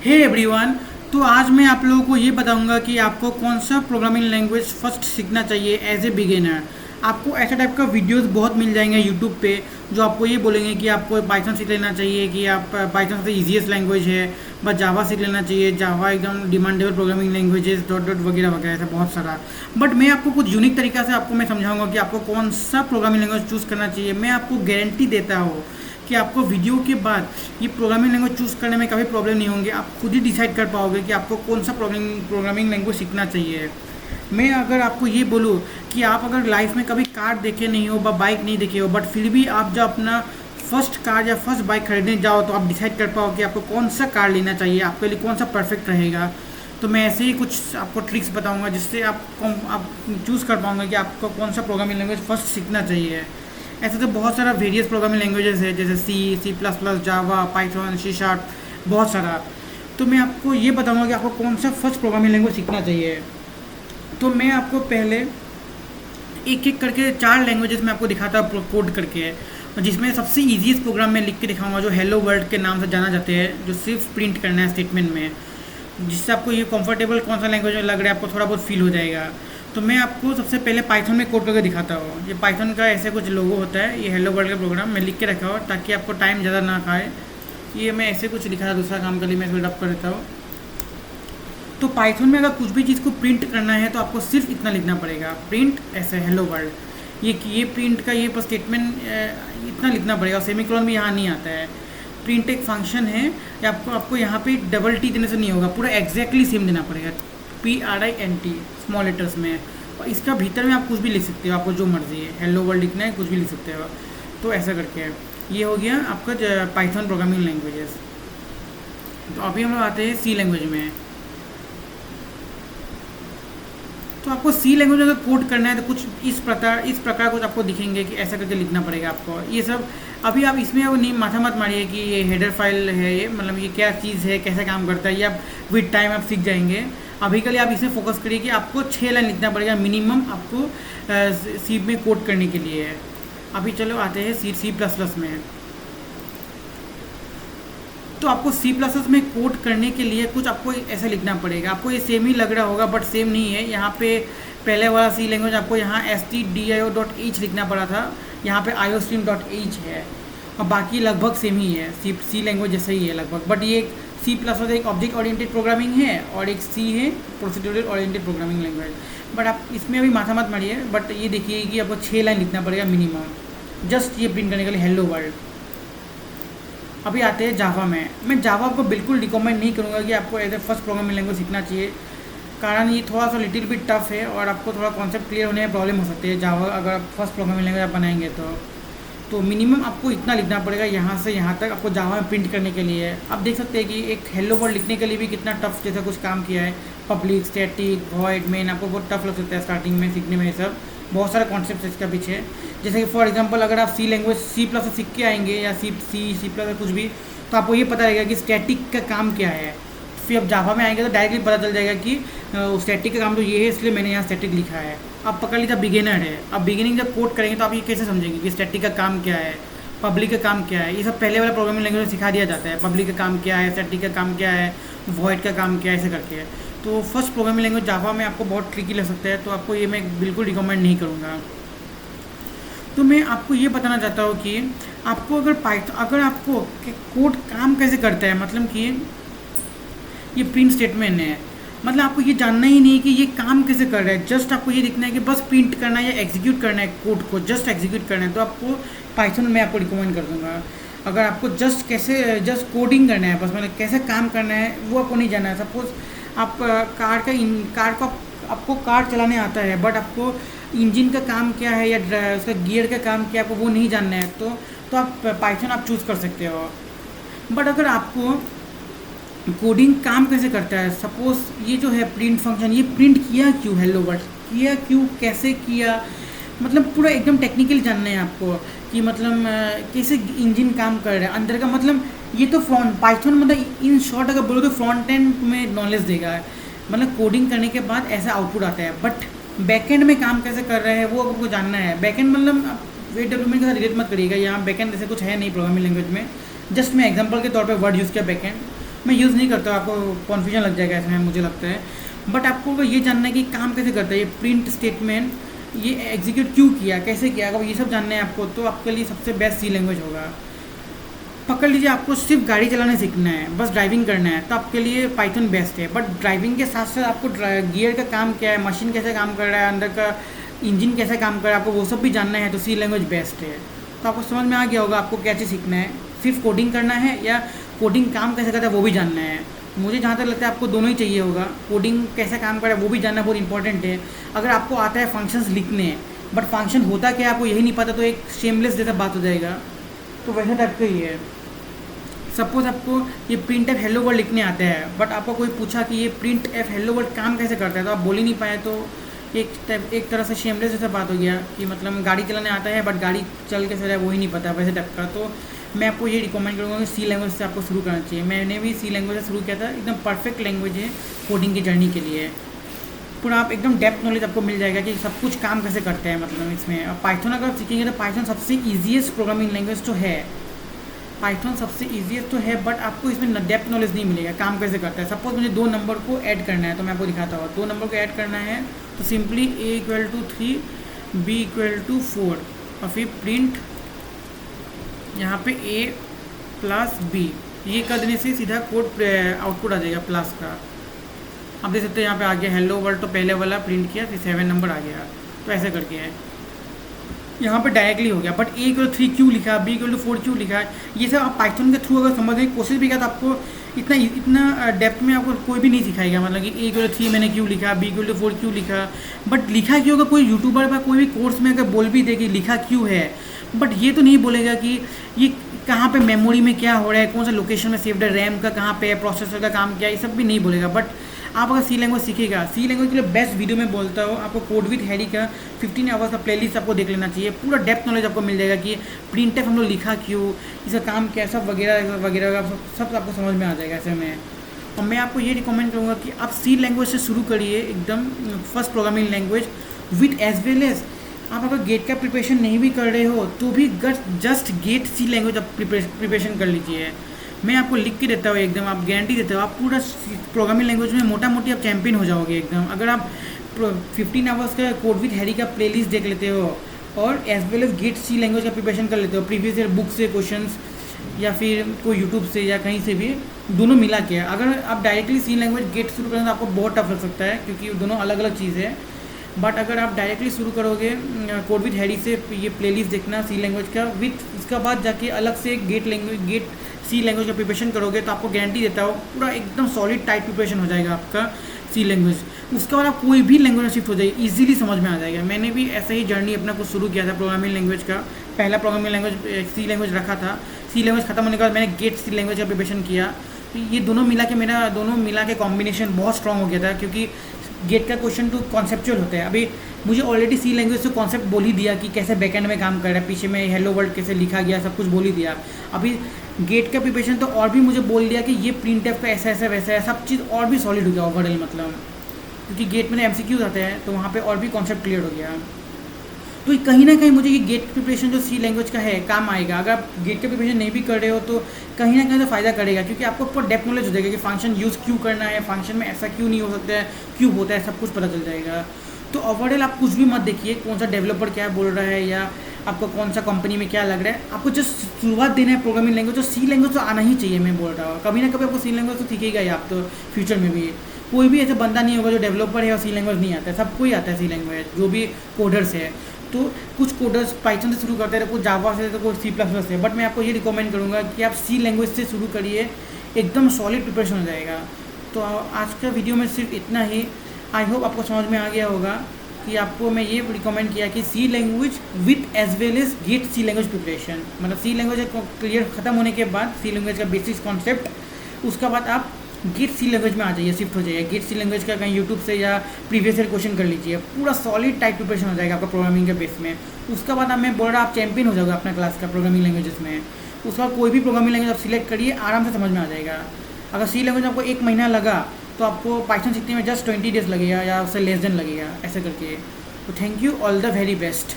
Hey everyone. तो आज मैं आप लोगों को ये बताऊंगा कि आपको कौन सा प्रोग्रामिंग लैंग्वेज फर्स्ट सीखना चाहिए एज ए बिगिनर। आपको ऐसा टाइप का वीडियोस बहुत मिल जाएंगे यूट्यूब पे जो आपको ये बोलेंगे कि आपको पाइथन सीख लेना चाहिए, कि आप पाइथन सबसे ईजीएस्ट लैंग्वेज है, बस जावा सीख लेना चाहिए, जावा एकदम demandable programming languages dot dot वगैरह वगैरह, ऐसा बहुत सारा। बट मैं आपको कुछ यूनिक तरीका से आपको मैं समझाऊंगा कि आपको कौन सा प्रोग्रामिंग लैंग्वेज चूज़ करना चाहिए। मैं आपको गारंटी देता हूँ कि आपको वीडियो के बाद ये प्रोग्रामिंग लैंग्वेज चूज़ करने में कभी प्रॉब्लम नहीं होंगे। आप खुद ही डिसाइड कर पाओगे कि आपको कौन सा प्रोग्रामिंग लैंग्वेज सीखना चाहिए। मैं अगर आपको ये बोलूँ कि आप अगर लाइफ में कभी कार देखे नहीं हो, बाइक नहीं देखे हो, बट फिर भी आप जब अपना फर्स्ट कार या फर्स्ट बाइक खरीदने जाओ तो आप डिसाइड कर पाओ कि आपको कौन सा कार लेना चाहिए, आपके लिए कौन सा परफेक्ट रहेगा। तो मैं ऐसे ही कुछ आपको ट्रिक्स बताऊंगा जिससे आप चूज़ कर पाओगे कि आपको कौन सा प्रोग्रामिंग लैंग्वेज फर्स्ट सीखना चाहिए। ऐसे तो बहुत सारा वेरियस प्रोग्रामिंग लैंग्वेजेस है, जैसे सी प्लस प्लस, जावा, पाइथन, सी शार्प, बहुत सारा। तो मैं आपको ये बताऊंगा कि आपको कौन सा फर्स्ट प्रोग्रामिंग लैंग्वेज सीखना चाहिए। तो मैं आपको पहले एक एक करके 4 लैंग्वेजेस में आपको दिखाता हूँ कोड करके, और जिसमें सबसे ईजीएस्ट प्रोग्राम मैं लिख के दिखाऊंगा जो हेलो वर्ल्ड के नाम से जाना जाते हैं, जो सिर्फ प्रिंट करना है स्टेटमेंट में, जिससे आपको ये कंफर्टेबल कौन सा लैंग्वेज में लग रहा है आपको थोड़ा बहुत फील हो जाएगा। तो मैं आपको सबसे पहले पाइथन में कोड करके दिखाता हूँ। ये पाइथन का ऐसे कुछ लोगो होता है, ये हेलो वर्ल्ड का प्रोग्राम मैं लिख के रखा हुआ ताकि आपको टाइम ज़्यादा ना खाए। ये मैं ऐसे कुछ लिखा था दूसरा काम के लिए, मैं इसको डब कर देता हूँ। तो पाइथन में अगर कुछ भी चीज़ को प्रिंट करना है तो आपको सिर्फ इतना लिखना पड़ेगा, प्रिंट ऐसे हेलो वर्ल्ड। ये प्रिंट का ये स्टेटमेंट इतना लिखना पड़ेगा, सेमीकोलन भी यहाँ नहीं आता है। प्रिंट एक फंक्शन है, आपको यहाँ पे डबल टी देने से नहीं होगा, पूरा एग्जैक्टली सेम देना पड़ेगा, PRINT स्मॉल लेटर्स में। और इसका भीतर में आप कुछ भी लिख सकते हो, आपको जो मर्जी है, हेलो वर्ल्ड लिखना है कुछ भी लिख सकते हो। तो ऐसा करके ये हो गया आपका पाइथन प्रोग्रामिंग लैंग्वेजेस। तो अभी हम लोग आते हैं सी लैंग्वेज में। तो आपको सी लैंग्वेज में अगर कोड करना है तो कुछ इस प्रकार कुछ आपको दिखेंगे कि ऐसा करके लिखना पड़ेगा आपको। ये सब अभी आप इसमें अब नहीं माथा मत मारिए कि ये हेडर फाइल है, ये मतलब ये क्या चीज़ है, कैसे काम करता है, ये आप विद टाइम आप सीख जाएंगे। अभी के लिए आप इसमें फोकस करिए कि आपको 6 लाइन लिखना पड़ेगा मिनिमम आपको सी में कोड करने के लिए। अभी चलो आते हैं सी प्लस प्लस में। तो आपको सी प्लस प्लस में कोड करने के लिए कुछ आपको ऐसा लिखना पड़ेगा। आपको ये सेम ही लग रहा होगा बट सेम नहीं है। यहाँ पे पहले वाला सी लैंग्वेज आपको यहाँ stdio.h लिखना पड़ा था, यहाँ पे iostream.h है, और बाकी लगभग सेम ही है, सी लैंग्वेज जैसा ही है लगभग। बट ये सी प्लस प्लस एक ऑब्जेक्ट ओरिएंटेड प्रोग्रामिंग है और एक सी है procedural oriented programming language. But आप इसमें अभी माथा मत मारिए, बट ये देखिए कि आपको 6 लाइन लिखना पड़ेगा मिनिमम, जस्ट ये प्रिंट करने के लिए हेलो वर्ल्ड। अभी आते हैं जावा में। मैं जावा को बिल्कुल रिकमेंड नहीं करूँगा कि आपको as a first programming language सीखना चाहिए, कारण ये थोड़ा सा लिटिल बिट टफ है और आपको थोड़ा कॉन्सेप्ट क्लियर होने में प्रॉब्लम हो सकती है जावा अगर आप फर्स्ट प्रोग्रामिंग लैंग्वेज आप बनाएंगे तो मिनिमम आपको इतना लिखना पड़ेगा यहाँ से यहाँ तक आपको जावा में प्रिंट करने के लिए। आप देख सकते हैं कि एक हेलो वर्ल्ड लिखने के लिए भी कितना टफ जैसा कुछ काम किया है, पब्लिक, स्टैटिक, वॉइड, मेन, आपको बहुत टफ लग सकता है स्टार्टिंग में सीखने में। ये सब बहुत सारे कॉन्सेप्ट इसका पीछे, जैसे कि फॉर एग्जांपल अगर आप सी लैंग्वेज सी प्लस सीख के आएंगे या सी प्लस कुछ भी, तो आपको ये पता रहेगा कि स्टैटिक का काम क्या है। फिर अब जावा में आएंगे तो डायरेक्टली पता चल जाएगा कि स्टैटिक का काम तो ये है, इसलिए मैंने यहाँ स्टैटिक लिखा है। अब पकड़ लीजिए बिगिनर है, अब बिगिनिंग जब कोड करेंगे तो आप ये कैसे समझेंगे कि स्टैटिक का काम क्या है, पब्लिक का काम क्या है। ये सब पहले वाला प्रोग्रामिंग लैंग्वेज में सिखा दिया जाता है, पब्लिक का काम क्या है, स्टैटिक का काम क्या है, वॉइड का काम क्या है, ऐसे करके। तो फर्स्ट प्रोग्रामिंग लैंग्वेज जावा में आपको बहुत ट्रिकी लग सकता है, तो आपको ये मैं बिल्कुल रिकमेंड नहीं करूँगा। तो मैं आपको ये बताना चाहता हूँ कि आपको अगर आपको कोड काम कैसे करता है, मतलब कि ये प्रिंट स्टेटमेंट है, मतलब आपको ये जानना ही नहीं कि ये काम कैसे कर रहा है, जस्ट आपको ये देखना है कि बस प्रिंट करना है या एग्जीक्यूट करना है, कोड को जस्ट एग्जीक्यूट करना है। तो आपको पाइथन में आपको रिकमेंड कर दूंगा। अगर आपको जस्ट कोडिंग करना है, बस मतलब कैसे काम करना है वो आपको नहीं जानना है। सपोज आप आपको कार चलाने आता है बट आपको इंजन का काम क्या है या उसका गियर का काम क्या है आपको वो नहीं जानना है, तो आप पाइथन आप चूज़ कर सकते हो। बट अगर आपको कोडिंग काम कैसे करता है, सपोज ये जो है प्रिंट फंक्शन, ये प्रिंट किया क्यों, हेलो वर्ल्ड किया क्यों, कैसे किया, मतलब पूरा एकदम टेक्निकल जानना है आपको कि मतलब कैसे इंजन काम कर रहा है अंदर का, मतलब ये तो फ्रंट पाइथन मतलब इन शॉर्ट अगर बोलो तो फ्रंट एंड में नॉलेज देगा, मतलब कोडिंग करने के बाद ऐसा आउटपुट आता है। बट बैकएंड में काम कैसे कर रहा है वो आपको जानना है। बैकएंड मतलब वेब डेवलपमेंट के साथ रिलेट मत करिएगा, यहाँ बैकएंड ऐसे कुछ है नहीं प्रोग्रामिंग लैंग्वेज में, जस्ट मैं एग्जांपल के तौर पे वर्ड यूज़ किया बैकएंड। मैं यूज़ नहीं करता, आपको कन्फ्यूजन लग जाएगा इसमें मुझे लगता है। बट आपको ये जानना है कि काम कैसे करता है ये प्रिंट स्टेटमेंट, ये एग्जीक्यूट क्यों किया, कैसे किया, अगर ये सब जानना है आपको तो आपके लिए सबसे बेस्ट सी लैंग्वेज होगा। पकड़ लीजिए आपको सिर्फ गाड़ी चलाने सीखना है, बस ड्राइविंग करना है, तो आपके लिए पाइथन बेस्ट है। बट ड्राइविंग के साथ साथ आपको गियर का काम क्या है, मशीन कैसे काम कर रहा है, अंदर का इंजन कैसे काम कर रहा है, आपको वो सब भी जानना है, तो सी लैंग्वेज बेस्ट है। तो आपको समझ में आ गया होगा आपको क्या चीज़ सीखना है, सिर्फ कोडिंग करना है या कोडिंग काम कैसे करता है वो भी जानना है। मुझे जहाँ तक लगता है आपको दोनों ही चाहिए होगा, कोडिंग कैसे काम कर रहा है वो भी जानना बहुत इंपॉर्टेंट है। अगर आपको आता है फंक्शंस लिखने बट फंक्शन होता क्या है आपको यही नहीं पता, तो एक शेमलेस जैसा बात हो जाएगा। तो वैसे टाइप का ही है। सपोज आपको ये प्रिंट एफ हेलो वर्ल्ड लिखने आता है बट आपको कोई पूछा कि ये प्रिंट एफ हेलो वर्ल्ड काम कैसे करता है, तो आप बोल ही नहीं पाए, तो एक तरह से शेमलेस जैसा बात हो गया कि मतलब गाड़ी चलाने आता है बट गाड़ी चल कैसे रहा है वही नहीं पता, वैसे टाइप का। तो मैं आपको ये रिकमेंड करूँगा कि सी लैंग्वेज से आपको शुरू करना चाहिए। मैंने भी सी लैंग्वेज से शुरू किया था, एकदम परफेक्ट लैंग्वेज है कोडिंग की जर्नी के लिए। पूरा आप एकदम डेप्थ नॉलेज आपको मिल जाएगा कि सब कुछ काम कैसे करते हैं मतलब इसमें। अब पाइथन अगर सीखेंगे तो पाइथन सबसे ईजीएस्ट प्रोग्रामिंग लैंग्वेज तो है, पाइथन सबसे ईजीएस्ट तो है, बट आपको इसमें डेप्थ नॉलेज नहीं मिलेगा काम कैसे करता है। सपोज मुझे 2 नंबर को ऐड करना है, तो मैं आपको दिखाता हूँ। 2 नंबर को ऐड करना है तो सिंपली a = 3 b = 4 और फिर प्रिंट यहाँ पे a + b, ये कर देने से सीधा कोड आउटपुट आ जाएगा प्लस का। आप देख सकते हैं यहाँ पे आ गया हेलो वर्ल्ड, तो पहले वाला प्रिंट किया फिर 7 नंबर आ गया, तो ऐसे करके है यहाँ पे डायरेक्टली हो गया। बट a = 3 क्यों लिखा, b = 4 क्यों लिखा, ये सब आप पाइथन के थ्रू अगर समझने की कोशिश भी किया तो आपको इतना डेप्थ में आपको कोई भी नहीं सिखाएगा, मतलब कि a = 3 मैंने क्यों लिखा, b = 4 क्यों लिखा। बट लिखा क्यों होगा, कोई यूट्यूबर पर कोई भी कोर्स में अगर बोल भी दे कि लिखा क्यों है, बट ये तो नहीं बोलेगा कि ये कहाँ पे मेमोरी में क्या हो रहा है, कौन सा लोकेशन में सेव्ड है, रैम का कहाँ पे है, प्रोसेसर का काम क्या है, ये सब भी नहीं बोलेगा। बट आप अगर सी लैंग्वेज सीखेगा, सी लैंग्वेज के लिए बेस्ट वीडियो में बोलता हूँ आपको कोड विद हैरी का 15 आवर्स का प्लेलिस्ट आपको देख लेना चाहिए। पूरा डेप्थ नॉलेज आपको मिल जाएगा कि प्रिंट एफ हम लोग लिखा क्यों, इसका काम क्या, सब वगैरह वगैरह सब आपको समझ में आ जाएगा ऐसे में। और मैं आपको ये रिकमेंड करूँगा कि आप सी लैंग्वेज से शुरू करिए, एकदम first programming language with as well as आप अगर गेट का प्रिपरेशन नहीं भी कर रहे हो तो भी जस्ट गेट सी लैंग्वेज आप प्रिपरेशन कर लीजिए। मैं आपको लिख के देता हूँ एकदम, आप गारंटी देता हूँ आप पूरा प्रोग्रामिंग लैंग्वेज में मोटा मोटी आप चैंपियन हो जाओगे एकदम। अगर आप 15 आवर्स का कोड विद हैरी का प्लेलिस्ट देख लेते हो और as well as GATE C language का प्रिपरेशन कर लेते हो, प्रीवियस ईयर बुक से क्वेश्चंस या फिर कोई यूट्यूब से या कहीं से भी, दोनों मिला के अगर आप डायरेक्टली सी लैंग्वेज गेट शुरू करें तो आपको बहुत टफ लग सकता है क्योंकि दोनों अलग अलग चीज़ है। बट अगर आप डायरेक्टली शुरू करोगे कोड विद हैरी से, ये प्लेलिस्ट देखना सी लैंग्वेज का विथ, इसका बाद जाके अलग से गेट सी लैंग्वेज का प्रिपरेशन करोगे तो आपको गारंटी देता हो पूरा एकदम सॉलिड टाइट प्रिपरेशन हो जाएगा आपका सी लैंग्वेज। उसके बाद आप कोई भी लैंग्वेज में शिफ्ट हो जाएगी, इजीली समझ में आ जाएगा। मैंने भी ऐसा ही जर्नी अपना कुछ शुरू किया था प्रोग्रामिंग लैंग्वेज का। पहला प्रोग्रामिंग लैंग्वेज सी लैंग्वेज रखा था, सी लैंग्वेज खत्म होने के बाद मैंने गेट सी लैंग्वेज का प्रिपरेशन किया। तो ये दोनों मिला के कॉम्बिनेशन बहुत स्ट्रॉन्ग हो गया था क्योंकि गेट का क्वेश्चन तो कॉन्सेप्चुअल होता है। अभी मुझे ऑलरेडी सी लैंग्वेज से कॉन्सेप्ट बोल ही दिया कि कैसे बैकएंड में काम कर रहा है, पीछे में हेलो वर्ल्ड कैसे लिखा गया, सब कुछ बोल ही दिया। अभी गेट का प्रिपरेशन तो और भी मुझे बोल दिया कि ये प्रिंट एफ का ऐसा ऐसा वैसा है, सब चीज़ और भी सॉलिड हो गया ओवरऑल, मतलब क्योंकि गेट में MCQs आते हैं तो वहाँ पे और भी कॉन्सेप्ट क्लियर हो गया। तो कहीं ना कहीं मुझे ये गेट प्रिपरेशन जो सी लैंग्वेज का है काम आएगा। अगर आप गेट का प्रिपरेशन नहीं भी कर रहे हो तो कहीं ना कहीं तो फ़ायदा करेगा क्योंकि आपको पूरा डेप्थ नॉलेज हो जाएगा कि फंक्शन यूज़ क्यों करना है, फंक्शन में ऐसा क्यों नहीं हो सकता है, क्यों होता है, सब कुछ पता चल जाएगा। तो ओवरऑल आप कुछ भी मत देखिए कौन सा डेवलपर क्या बोल रहा है या आपको कौन सा कंपनी में क्या लग रहा है, आपको जस्ट शुरुआत देना है प्रोग्रामिंग लैंग्वेज। तो सी लैंग्वेज तो आना ही चाहिए, मैं बोल रहा हूँ। कभी ना कभी आपको सी लैंग्वेज तो सीखेगा ही आप, तो फ्यूचर में भी कोई भी ऐसा बंदा नहीं होगा जो डेवलपर है और सी लैंग्वेज नहीं आता है, सबको ही आता है सी लैंग्वेज, जो भी कोडर्स है। तो कुछ कोडर्स पाइथन से शुरू करते हैं, कुछ जावा से, तो कुछ C++ से। बट मैं आपको ये रिकमेंड करूँगा कि आप सी लैंग्वेज से शुरू करिए, एकदम सॉलिड प्रिपरेशन हो जाएगा। तो आज का वीडियो में सिर्फ इतना ही। आई होप आपको समझ में आ गया होगा कि आपको मैं ये रिकमेंड किया कि C language with as well as GATE C language preparation, मतलब सी लैंग्वेज क्लियर खत्म होने के बाद सी लैंग्वेज का बेसिक्स कॉन्सेप्ट, उसका बाद आप गेट सी लैंग्वेज में आ जाइए, शिफ्ट हो जाइए। गेट सी लैंग्वेज का कहीं यूट्यूब से या प्रीवियस ईयर क्वेश्चन कर लीजिए, पूरा सॉलिड टाइप प्रिपरेशन हो जाएगा आपका प्रोग्रामिंग के बेस में। उसका बाद मैं बोल रहा आप चैंपियन हो जाओगे अपना क्लास का प्रोग्रामिंग लैंग्वेजेस में। उसका कोई भी प्रोग्रामिंग लैंग्वेज आप सिलेक्ट करिए, आराम से समझ में आ जाएगा। अगर सी लैंग्वेज आपको 1 महीना लगा तो आपको पाइथन सीखने में जस्ट 20 डेज लगेगा या उससे लेस देन लगेगा, ऐसे करके। तो thank you, all the very best.